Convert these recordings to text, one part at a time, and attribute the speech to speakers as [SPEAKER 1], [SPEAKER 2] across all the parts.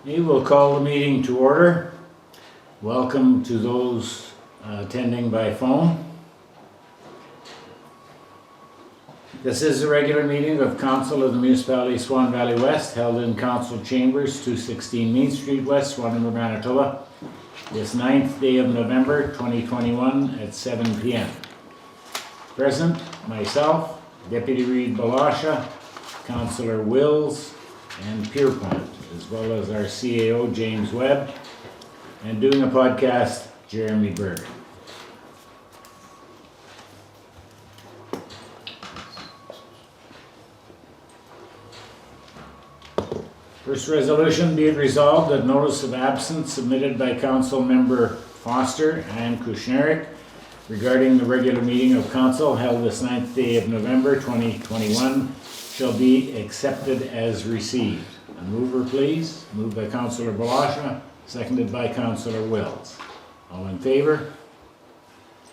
[SPEAKER 1] We will call the meeting to order. Welcome to those attending by phone. This is a regular meeting of Council of the Municipality of Swan Valley West, held in Council Chambers, 216 Main Street West, Swan River, Manitoba. This 9th day of November 2021 at 7 p.m. Present, myself, Deputy Reeve William, Councillor Wills and Pierrepont, as well as our CAO James Webb, and doing a podcast, Jeremy Berger. First resolution, be it resolved that notice of absence submitted by Council Member Foster and Kushniryk regarding the regular meeting of Council held this 9th day of November 2021 shall be accepted as received. A mover, please. Moved by Councillor Bill, seconded by Councillor Wills. All in favor?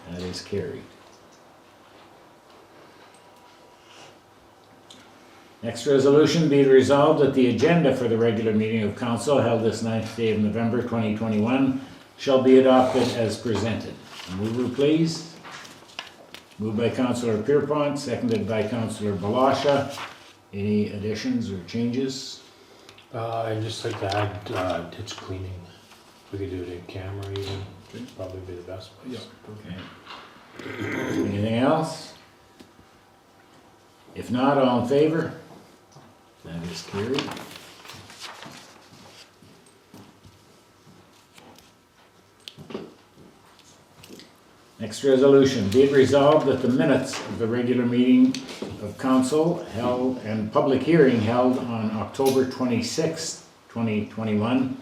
[SPEAKER 1] That is carried. Next resolution, be it resolved that the agenda for the regular meeting of Council held this 9th day of November 2021 shall be adopted as presented. A mover, please. Moved by Councillor Pierrepont, seconded by Councillor Bill. Any additions or changes?
[SPEAKER 2] I'd just like to add ditch cleaning. We could do it in camera even. It'd probably be the best place.
[SPEAKER 1] Okay. Anything else? If not, all in favor? That is carried. Next resolution, be it resolved that the minutes of the regular meeting of Council held and public hearing held on October 26, 2021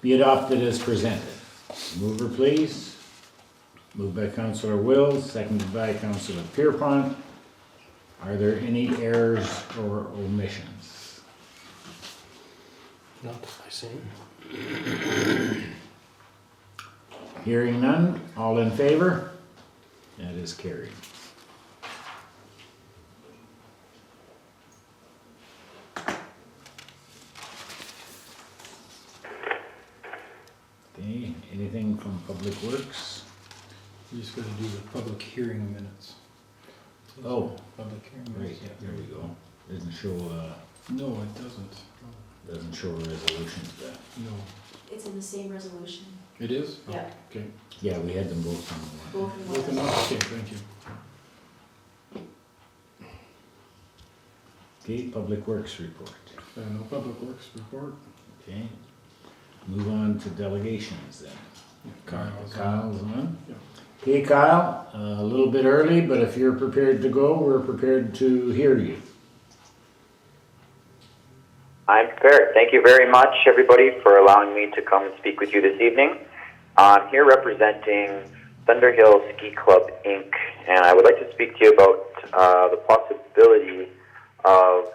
[SPEAKER 1] be adopted as presented. Mover, please. Moved by Councillor Wills, seconded by Councillor Pierrepont. Are there any errors or omissions?
[SPEAKER 2] Not that I see.
[SPEAKER 1] Hearing none, all in favor? That is carried. Okay, anything from Public Works?
[SPEAKER 3] You just gotta do the public hearing minutes.
[SPEAKER 1] Oh,
[SPEAKER 3] Public hearing
[SPEAKER 1] right,
[SPEAKER 3] minutes.
[SPEAKER 1] there we go. Doesn't show,
[SPEAKER 3] No, it doesn't.
[SPEAKER 1] doesn't show resolutions there.
[SPEAKER 3] No.
[SPEAKER 4] It's in the same resolution.
[SPEAKER 3] It is? Oh,
[SPEAKER 4] Yeah.
[SPEAKER 3] Okay.
[SPEAKER 1] Yeah, we had them both on the one.
[SPEAKER 4] Both in
[SPEAKER 3] Both
[SPEAKER 4] one.
[SPEAKER 3] enough, okay, thank you.
[SPEAKER 1] Okay, Public Works report.
[SPEAKER 3] No public works report.
[SPEAKER 1] Okay, move on to delegations then. Kyle's on.
[SPEAKER 3] Yeah.
[SPEAKER 1] Okay, Kyle, a little bit early, but if you're prepared to go, we're prepared to hear you.
[SPEAKER 5] I'm prepared. Thank you very much, everybody, for allowing me to come and speak with you this evening. I'm here representing Thunderhill Ski Club, Inc., and I would like to speak to you about the possibility of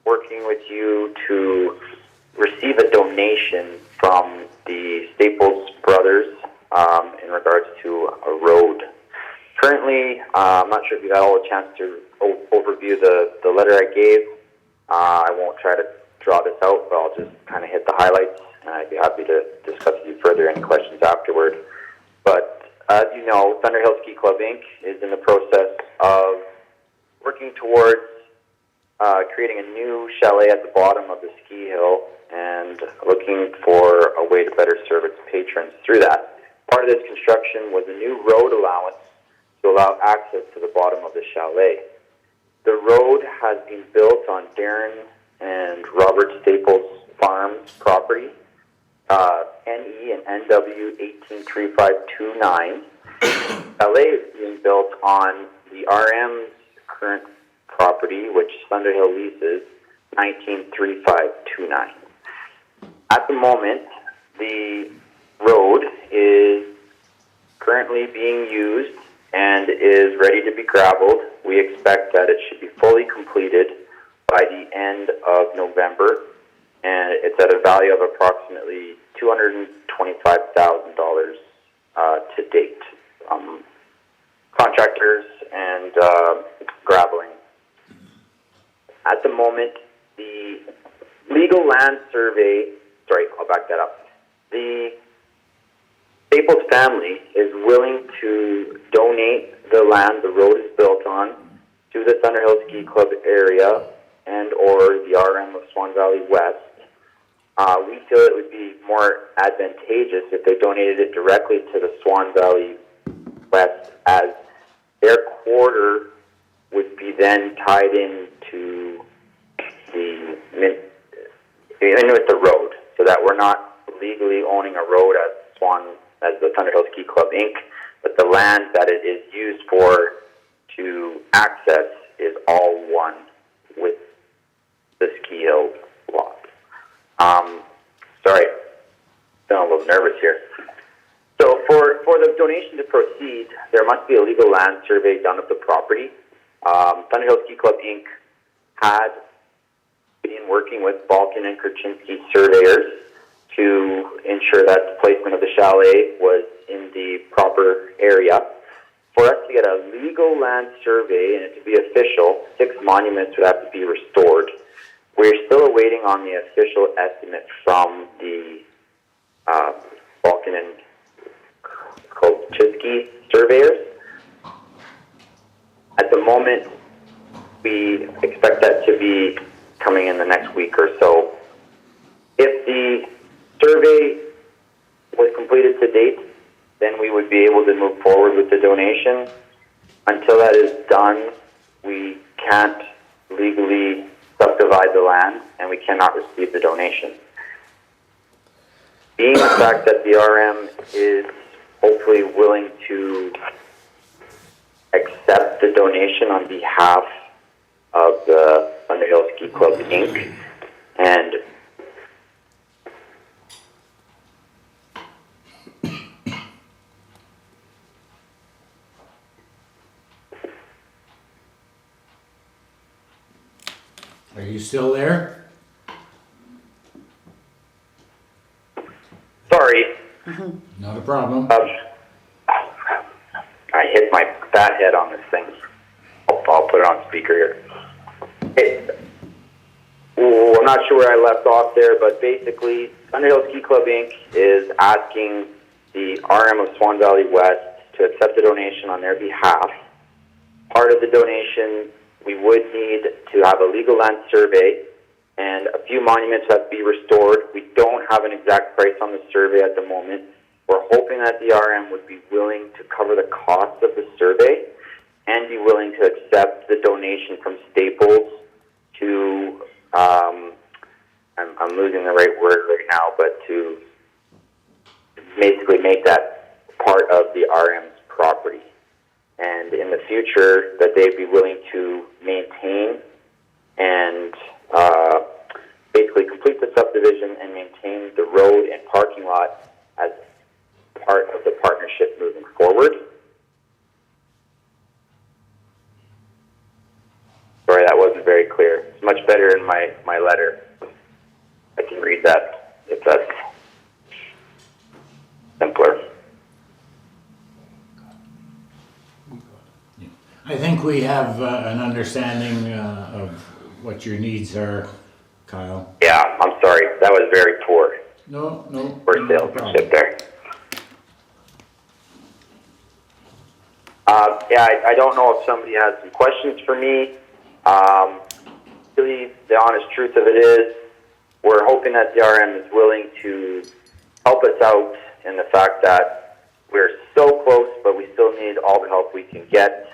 [SPEAKER 5] working with you to receive a donation from the Staples Brothers in regards to a road. Currently, I'm not sure if you had all a chance to overview the letter I gave. I won't try to draw this out, but I'll just kind of hit the highlights, and I'd be happy to discuss with you further any questions afterward. But as you know, Thunderhill Ski Club, Inc. is in the process of working towards creating a new chalet at the bottom of the ski hill and looking for a way to better serve its patrons through that. Part of this construction was a new road allowance to allow access to the bottom of the chalet. The road has been built on Darren and Robert Staples Farms property, NE and NW 183529. Chalet is being built on the RM's current property, which Thunderhill leases, 193529. At the moment, the road is currently being used and is ready to be graveled. We expect that it should be fully completed by the end of November, and it's at a value of approximately $225,000 to date. Contractors and graveling. At the moment, the legal land survey sorry, I'll back that up. The Staples family is willing to donate the land the road is built on to the Thunderhill Ski Club area and or the RM of Swan Valley West. We feel it would be more advantageous if they donated it directly to the Swan Valley West, as their quarter would be then tied into the road, so that we're not legally owning a road as the Thunderhill Ski Club Inc., but the land that it is used for to access is all one with the ski hill lot. Sorry, feeling a little nervous here. So for the donation to proceed, there must be a legal land survey done of the property. Thunderhill Ski Club Inc. had been working with Balkan and Kurchinski surveyors to ensure that the placement of the chalet was in the proper area. For us to get a legal land survey and it to be official, 6 monuments would have to be restored. We're still awaiting on the official estimate from the Balkan and Kurchinski surveyors. At the moment, we expect that to be coming in the next week or so. If the survey was completed to date, then we would be able to move forward with the donation. Until that is done, we can't legally subdivide the land and we cannot receive the donation. Being the fact that the RM is hopefully willing to accept the donation on behalf of the Thunderhill Ski Club Inc. and
[SPEAKER 1] Are you still there?
[SPEAKER 5] sorry,
[SPEAKER 1] Not a problem.
[SPEAKER 5] I hit my fat head on this thing. I'll put it on speaker here. I'm not sure where I left off there, but basically, Thunderhill Ski Club Inc. is asking the RM of Swan Valley West to accept the donation on their behalf. Part of the donation, we would need to have a legal land survey, and a few monuments have to be restored. We don't have an exact price on the survey at the moment. We're hoping that the RM would be willing to cover the cost of the survey and be willing to accept the donation from Staples to, I'm losing the right word right now, but to basically make that part of the RM's property. And in the future, that they'd be willing to maintain and basically complete the subdivision and maintain the road and parking lot as part of the partnership moving forward. Sorry, that wasn't very clear. It's much better in my letter. I can read that if that's simpler.
[SPEAKER 1] I think we have an understanding of what your needs are, Kyle.
[SPEAKER 5] Yeah, I'm sorry. That was very poor.
[SPEAKER 1] No
[SPEAKER 5] Poor
[SPEAKER 1] problem.
[SPEAKER 5] salesmanship there. I don't know if somebody has some questions for me. Really, the honest truth of it is, we're hoping that the RM is willing to help us out in the fact that we're so close, but we still need all the help we can get.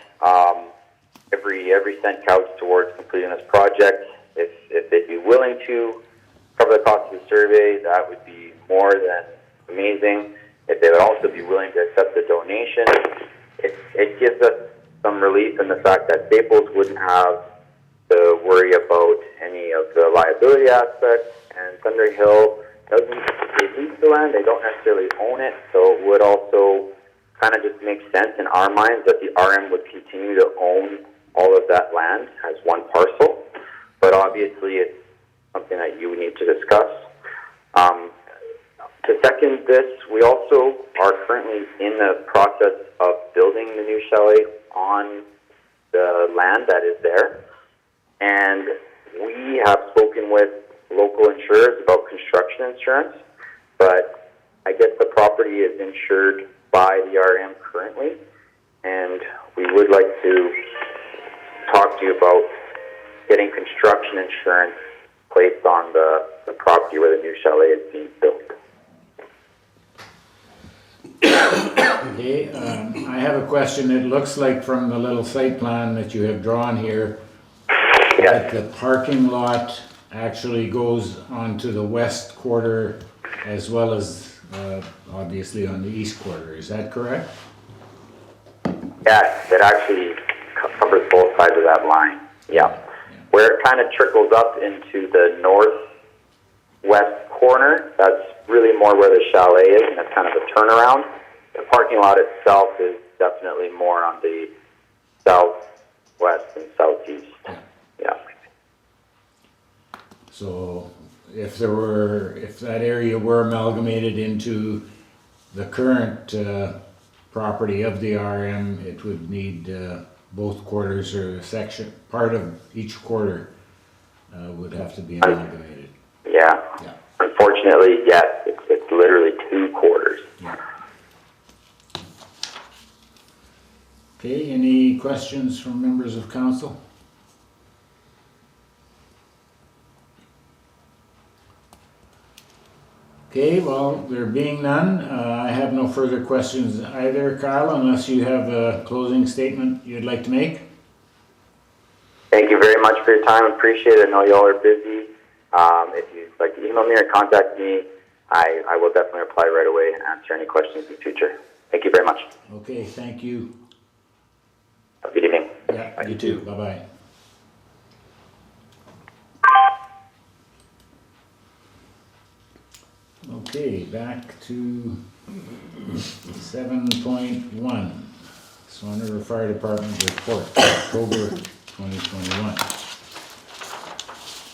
[SPEAKER 5] Every cent counts towards completing this project. If they'd be willing to cover the cost of the survey, that would be more than amazing. If they would also be willing to accept the donation, it gives us some relief in the fact that Staples wouldn't have to worry about any of the liability aspects, and Thunderhill they lease the land, they don't necessarily own it, so it would also kind of just make sense in our minds that the RM would continue to own all of that land as one parcel, but obviously it's something that you would need to discuss. To second this, we also are currently in the process of building the new chalet on the land that is there, and we have spoken with local insurers about construction construction insurance, but I guess the property is insured by the RM currently, and we would like to talk to you about getting construction insurance placed on the property where the new chalet is being built.
[SPEAKER 1] Okay, I have a question. It looks like from the little site plan that you have drawn here, that
[SPEAKER 5] Yes,
[SPEAKER 1] the parking lot actually goes onto the west quarter as well as obviously on the east quarter. Is that correct?
[SPEAKER 5] yes, it actually covers both sides of that line. Yeah. Where it kind of trickles up into the northwest corner, that's really more where the chalet is, and it's kind of a turnaround. The parking lot itself is definitely more on the southwest and southeast. Yeah.
[SPEAKER 1] So if that area were amalgamated into the current property of the RM, it would need both quarters or a section, part of each quarter would have to be amalgamated.
[SPEAKER 5] Yeah.
[SPEAKER 1] Yeah.
[SPEAKER 5] Unfortunately, yes, it's literally 2 quarters.
[SPEAKER 1] Yeah. Okay, any questions from members of council? Okay, well, there being none, I have no further questions either, Kyle, unless you have a closing statement you'd like to make.
[SPEAKER 5] Thank you very much for your time. Appreciate it. I know y'all are busy. If you'd like to email me or contact me, I will definitely reply right away and answer any questions in the future. Thank you very much.
[SPEAKER 1] Okay, thank you.
[SPEAKER 5] Have a good evening.
[SPEAKER 1] Yeah, you too. Bye-bye. Okay, back to 7.1, Swan River Fire Department report, October 2021.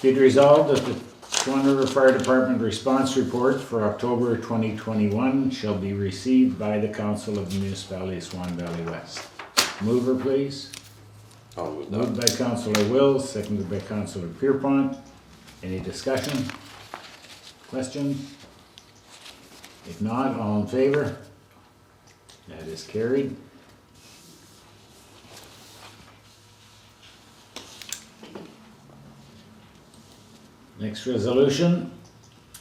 [SPEAKER 1] Be it resolved that the Swan River Fire Department response report for October 2021 shall be received by the Council of the Municipality of Swan Valley West. Mover, please.
[SPEAKER 6] I'll move that.
[SPEAKER 1] Moved by Councillor Wills, seconded by Councillor Pierrepont. Any discussion? Questions? If not, all in favor? That is carried. Next resolution.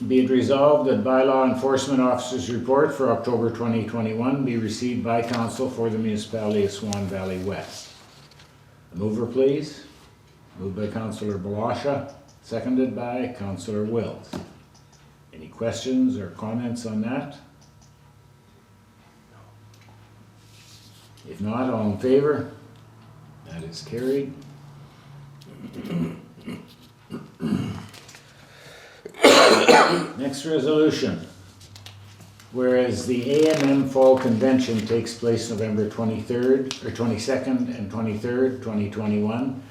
[SPEAKER 1] Be it resolved that bylaw enforcement officer's report for October 2021 be received by council for the municipality of Swan Valley West. The mover, please. Moved by Councillor Blosha, seconded by Councillor Wills. Any questions or comments on that? If not, all in favor? That is carried. Next resolution. Whereas the AMM Fall Convention takes place November 23rd, or 22nd and 23rd, 2021,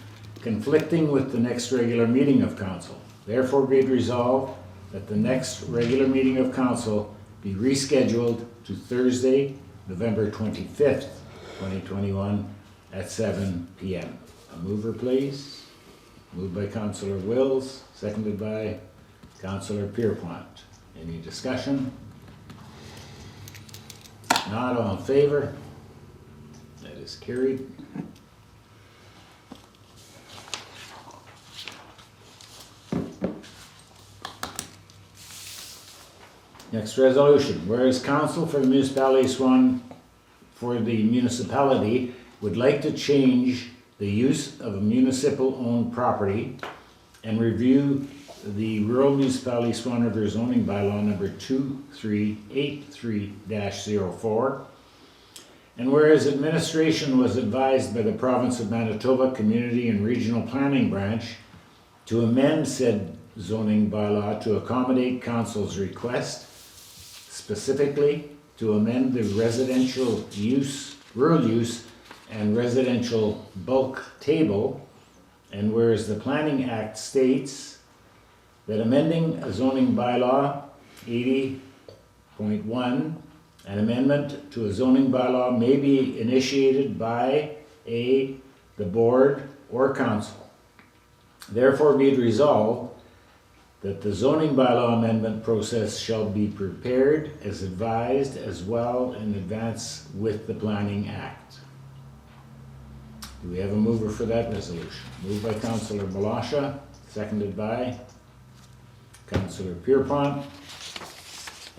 [SPEAKER 1] conflicting with the next regular meeting of council. Therefore be it resolved that the next regular meeting of council be rescheduled to Thursday, November 25th, 2021 at 7 p.m. A mover, please. Moved by Councillor Wills, seconded by Councillor Pierrepont. Any discussion? Not all in favor? That is carried. Next resolution. Whereas council for the municipality of Swan would like to change the use of a municipal owned property and review the Rural Municipality Swan River zoning bylaw number 2383-04. And whereas administration was advised by the province of Manitoba Community and Regional Planning Branch to amend said zoning bylaw to accommodate council's request, specifically to amend the residential use, rural use, and residential bulk table, and whereas the Planning Act states that amending a zoning bylaw 80.1, an amendment to a zoning bylaw may be initiated by the board or council. Therefore be it resolved that the zoning bylaw amendment process shall be prepared as advised as well in advance with the Planning Act. Do we have a mover for that resolution? Moved by Councillor Blosha, seconded by Councillor Pierrepont.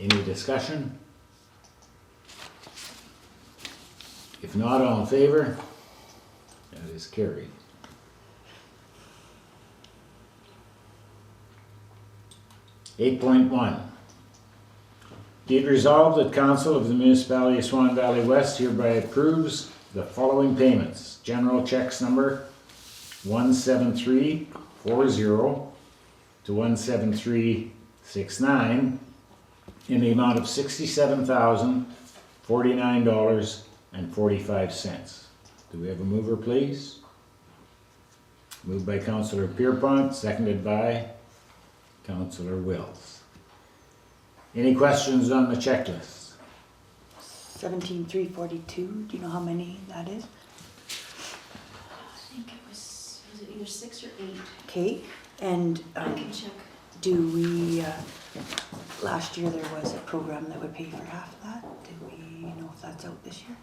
[SPEAKER 1] Any discussion? If not, all in favor? That is carried. 8.1. Be it resolved that Council of the Municipality of Swan Valley West hereby approves the following payments. General checks number 17340 to 17369 in the amount of $67,049.45. Do we have a mover, please? Moved by Councillor Pierrepont, seconded by Councillor Wills. Any questions on the checklist?
[SPEAKER 6] 17,342, do you know how many that is?
[SPEAKER 4] I think it was it either 6 or 8?
[SPEAKER 6] Okay, and
[SPEAKER 4] I can check.
[SPEAKER 6] do we, last year there was a program that would pay for half of that. Do we know if that's out this year?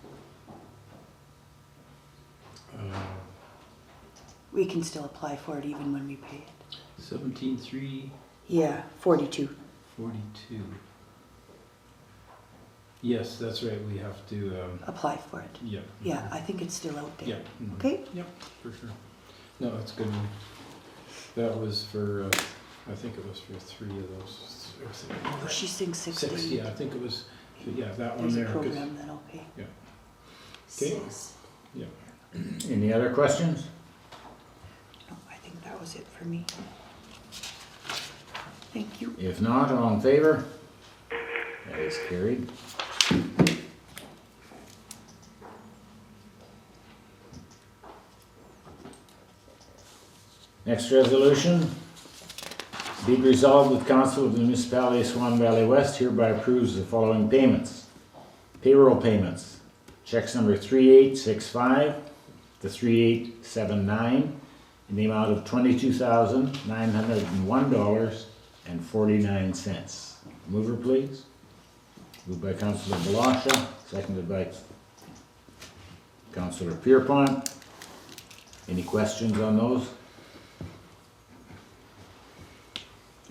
[SPEAKER 6] We can still apply for it even when we pay it.
[SPEAKER 3] 17,342.
[SPEAKER 6] Yeah, 42.
[SPEAKER 3] Yes, that's right, we have to,
[SPEAKER 6] Apply for it.
[SPEAKER 3] yeah.
[SPEAKER 6] Yeah, I think it's still out there.
[SPEAKER 3] Yeah. mhm.
[SPEAKER 6] Okay,
[SPEAKER 3] Yep, for sure. No, that's good. That was for, I think it was for 3 of those. Or
[SPEAKER 6] oh, she's saying 6 to
[SPEAKER 3] 6,
[SPEAKER 6] 8.
[SPEAKER 3] yeah, I think it was, yeah, that one
[SPEAKER 6] There's
[SPEAKER 3] there.
[SPEAKER 6] a
[SPEAKER 3] 'cause-
[SPEAKER 6] program that'll pay.
[SPEAKER 3] Okay.
[SPEAKER 4] 6.
[SPEAKER 1] Any other questions?
[SPEAKER 6] No, I think that was it for me. Thank you.
[SPEAKER 1] If not, all in favor? That is carried. Next resolution. Be it resolved that Council of the Municipality of Swan Valley West hereby approves the following payments. Payroll payments. Checks number 3865 to 3879 in the amount of $22,901.49. Mover, please. Moved by Councillor Blosha, seconded by Councillor Pierrepont. Any questions on those?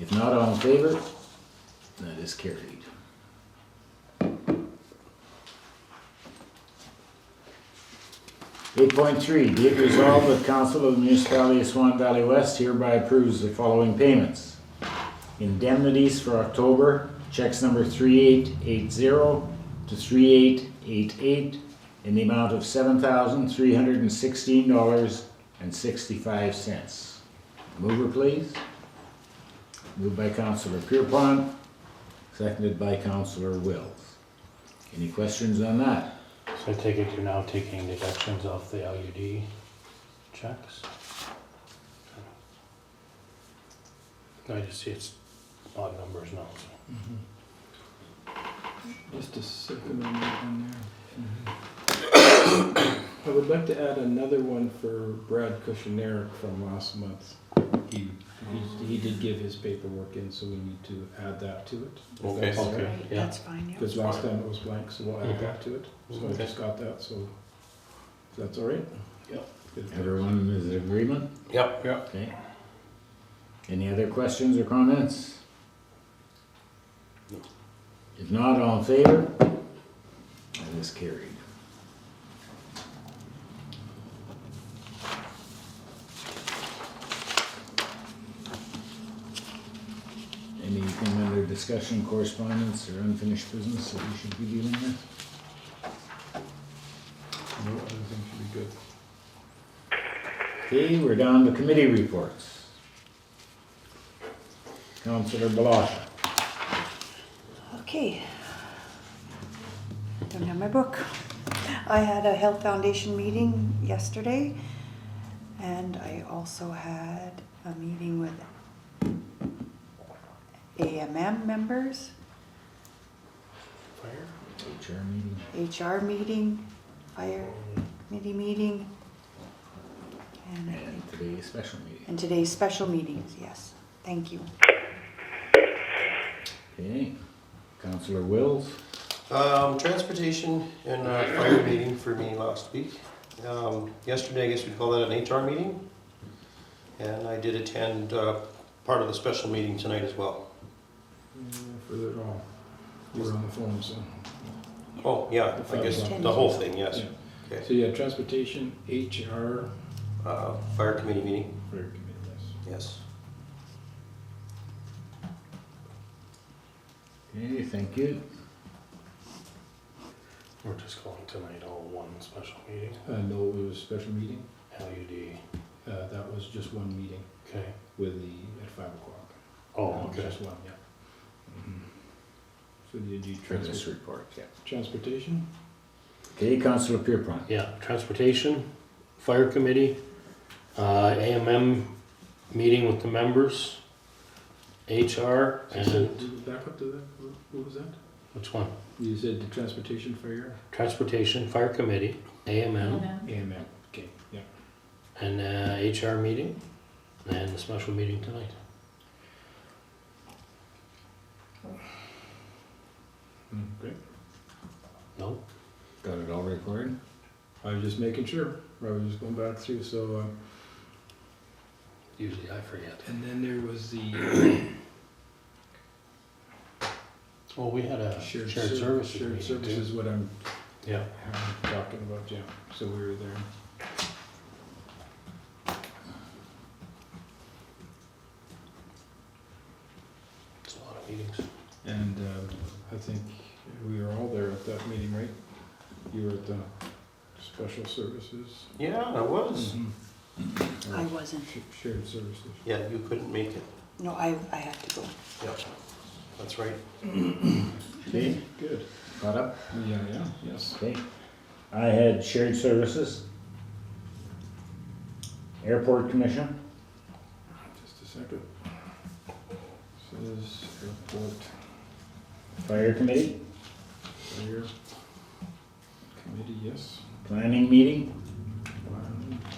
[SPEAKER 1] If not, all in favor? That is carried. Eight point three, be it resolved that Council of the Municipality of Swan Valley West hereby approves the following payments. Indemnities for October, checks number 3880 to 3888 in the amount of $7,316.65. Mover, please. Moved by Councillor Pierrepont, seconded by Councillor Wills. Any questions on that?
[SPEAKER 2] So I take it you're now taking deductions off the LUD checks? I just see it's odd numbers now, so.
[SPEAKER 3] Just a second on that one there. I would like to add another one for Brad Kushniryk from last month. He did give his paperwork in, so we need to add that to it. if
[SPEAKER 2] Okay,
[SPEAKER 3] that's all
[SPEAKER 2] okay.
[SPEAKER 3] right.
[SPEAKER 2] Yeah.
[SPEAKER 6] That's fine, yeah.
[SPEAKER 3] Because last time it was blank, so we'll add
[SPEAKER 2] Mhm.
[SPEAKER 3] that to it. So I
[SPEAKER 2] Okay.
[SPEAKER 3] just got that, so if that's all right?
[SPEAKER 2] Yep.
[SPEAKER 3] Good.
[SPEAKER 1] Everyone is in agreement?
[SPEAKER 2] Yep.
[SPEAKER 1] Okay. Any other questions or comments? If not, all in favor? That is carried. Anything under discussion, correspondence, or unfinished business that we should be dealing with?
[SPEAKER 3] No, everything should be good.
[SPEAKER 1] Okay, we're down to committee reports. Councillor Blosha.
[SPEAKER 6] Okay. Don't have my book. I had a Health Foundation meeting yesterday, and I also had a meeting with AMM members,
[SPEAKER 2] Fire?
[SPEAKER 1] HR meeting.
[SPEAKER 6] HR meeting, fire committee meeting, and I
[SPEAKER 1] And
[SPEAKER 6] think,
[SPEAKER 1] today's special meeting.
[SPEAKER 6] and today's special meetings, yes. Thank you.
[SPEAKER 1] Okay, Councillor Wills.
[SPEAKER 7] Transportation and fire meeting for me last week. Yesterday, I guess we'd call that an HR meeting. And I did attend part of the special meeting tonight as well.
[SPEAKER 3] Further on. You were on the phone, so.
[SPEAKER 7] Oh, yeah, I guess the whole thing, yes.
[SPEAKER 3] Yeah.
[SPEAKER 7] Okay.
[SPEAKER 3] So you had transportation, HR,
[SPEAKER 7] Fire committee meeting,
[SPEAKER 3] fire committee, yes.
[SPEAKER 7] yes.
[SPEAKER 1] Okay, thank you.
[SPEAKER 2] We're just calling tonight all one special meeting.
[SPEAKER 3] No, it was a special meeting.
[SPEAKER 2] LUD.
[SPEAKER 3] That was just one meeting
[SPEAKER 2] Okay.
[SPEAKER 3] with at 5 o'clock.
[SPEAKER 2] Oh,
[SPEAKER 3] That was
[SPEAKER 2] okay.
[SPEAKER 3] Just one, yeah. So did you
[SPEAKER 1] For this report, yeah.
[SPEAKER 3] transportation?
[SPEAKER 1] Okay, Councillor Pierrepont.
[SPEAKER 2] Yeah, transportation, fire committee, AMM meeting with the members, HR, and
[SPEAKER 3] Back up to that, what was that?
[SPEAKER 2] which one?
[SPEAKER 3] You said the transportation fire?
[SPEAKER 2] Transportation, fire committee, AMM,
[SPEAKER 3] AMM, okay, yeah.
[SPEAKER 2] and HR meeting, and the special meeting tonight.
[SPEAKER 3] Great.
[SPEAKER 2] No?
[SPEAKER 1] Got it all recorded?
[SPEAKER 3] I was just making sure, I was just going back through, so,
[SPEAKER 2] Usually I forget.
[SPEAKER 3] and then there was the
[SPEAKER 2] Well, we had a
[SPEAKER 3] shared
[SPEAKER 2] services
[SPEAKER 3] Shared
[SPEAKER 2] meeting
[SPEAKER 3] service is
[SPEAKER 2] too.
[SPEAKER 3] what I'm
[SPEAKER 2] Yeah.
[SPEAKER 3] talking about, yeah, so we were there.
[SPEAKER 2] It's a lot of meetings.
[SPEAKER 3] And I think we were all there at that meeting, right? You were at the special services?
[SPEAKER 7] Yeah, I was.
[SPEAKER 6] I wasn't.
[SPEAKER 3] Shared services.
[SPEAKER 7] Yeah, you couldn't make it.
[SPEAKER 6] No, I had to go.
[SPEAKER 7] Yep, that's right.
[SPEAKER 1] Okay,
[SPEAKER 3] Good.
[SPEAKER 1] caught up?
[SPEAKER 3] Yeah, yes.
[SPEAKER 1] Okay. I had shared services. Airport Commission.
[SPEAKER 3] Just a second. Says airport
[SPEAKER 1] Fire Committee.
[SPEAKER 3] fire committee, yes.
[SPEAKER 1] Planning Meeting.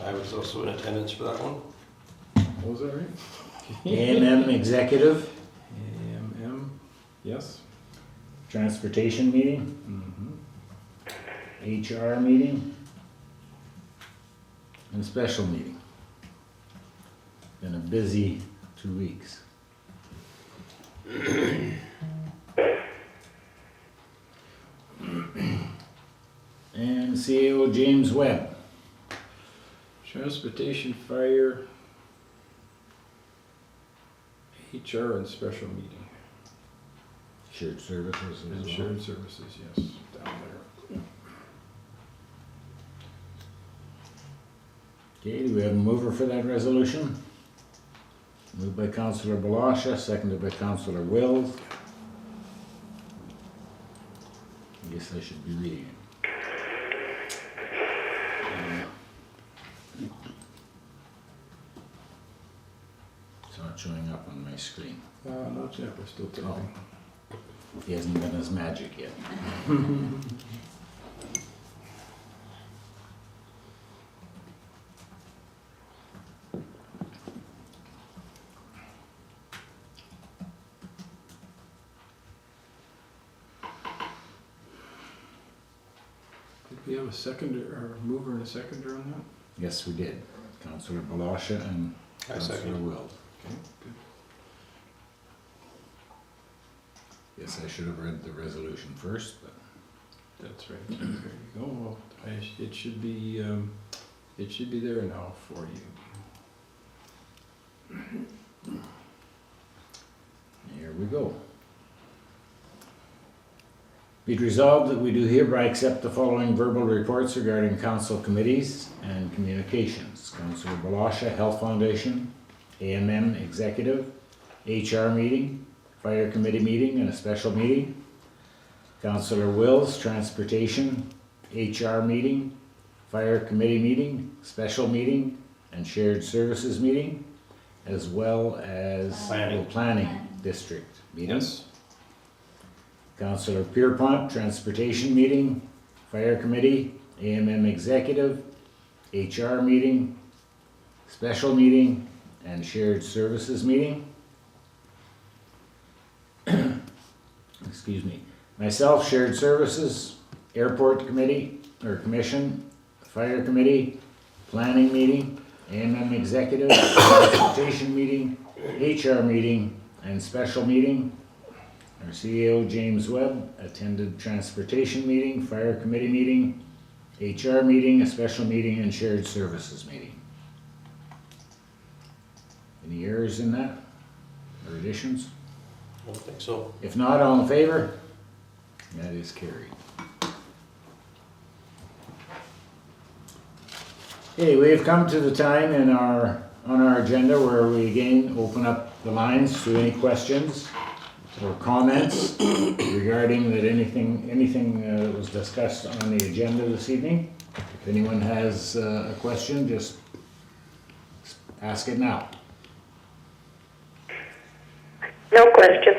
[SPEAKER 7] I was also in attendance for that one.
[SPEAKER 3] What was that right?
[SPEAKER 1] AMM Executive.
[SPEAKER 3] AMM, yes.
[SPEAKER 1] Transportation Meeting. HR Meeting. And Special Meeting. Been a busy 2 weeks. And CAO James Webb.
[SPEAKER 3] Transportation, fire, HR and special meeting.
[SPEAKER 1] Shared services
[SPEAKER 3] And
[SPEAKER 1] as well.
[SPEAKER 3] shared services, yes, down there.
[SPEAKER 1] Okay, do we have a mover for that resolution? Moved by Councillor Blosha, seconded by Councillor Wills. I guess I should be reading it. It's not showing up on my screen.
[SPEAKER 3] No, Jeff, we're still talking.
[SPEAKER 1] He hasn't done his magic yet.
[SPEAKER 3] Did we have a seconder, or a mover and a seconder on that?
[SPEAKER 1] Yes, we did. Councillor Blosha and
[SPEAKER 7] I
[SPEAKER 1] Councillor
[SPEAKER 7] second.
[SPEAKER 1] Wills.
[SPEAKER 3] Okay, good.
[SPEAKER 1] Yes, I should have read the resolution first, but
[SPEAKER 3] That's right. There you go. Well, it should be there now for you.
[SPEAKER 1] here we go. Be it resolved that we do hereby accept the following verbal reports regarding council committees and communications. Councillor Blosha, Health Foundation, AMM Executive, HR meeting, Fire Committee meeting and a special meeting. Councillor Wills, Transportation, HR meeting, Fire Committee meeting, special meeting, and Shared Services meeting, as well as
[SPEAKER 7] Planning.
[SPEAKER 1] the Planning District meeting.
[SPEAKER 3] Yes.
[SPEAKER 1] Councillor Pierrepont, Transportation meeting, Fire Committee, AMM Executive, HR meeting, special meeting, and Shared Services meeting. excuse me, myself, Shared Services, Airport Committee, or Commission, Fire Committee, Planning Meeting, AMM Executive, Transportation Meeting, HR Meeting, and Special Meeting. Our CAO James Webb attended Transportation Meeting, Fire Committee Meeting, HR Meeting, a Special Meeting, and Shared Services Meeting. Any errors in that, or additions?
[SPEAKER 7] I don't think so.
[SPEAKER 1] If not, all in favor? That is carried. Okay, we have come to the time on our agenda where we again open up the lines to any questions or comments regarding anything that was discussed on the agenda this evening. If anyone has a question, just ask it now.
[SPEAKER 8] No questions.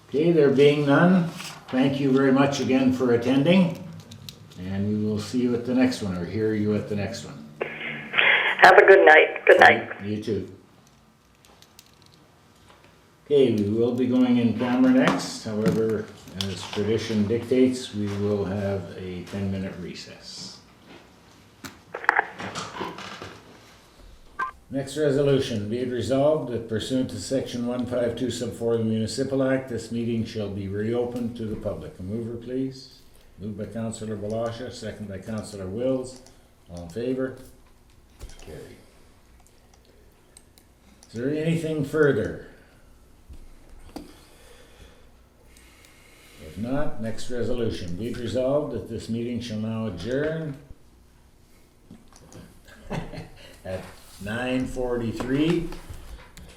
[SPEAKER 1] Okay, there being none, thank you very much again for attending, and we will see you at the next one, or hear you at the next one.
[SPEAKER 8] Have a good night. Good night.
[SPEAKER 1] You too. Okay, we will be going in camera next, however, as tradition dictates, we will have a 10-minute recess. Next resolution, be it resolved that pursuant to section 152 sub 4 of the Municipal Act, this meeting shall be reopened to the public. A mover, please. Moved by Councillor Blosha, second by Councillor Wills. All in favor? Carried. Is there anything further? If not, next resolution, be it resolved that this meeting shall now adjourn at 9:43,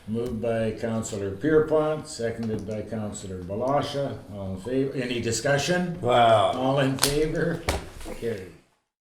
[SPEAKER 1] moved by Councillor Pierrepont, seconded by Councillor Blosha. All in favor? Any discussion?
[SPEAKER 7] Wow.
[SPEAKER 1] All in favor? Carried.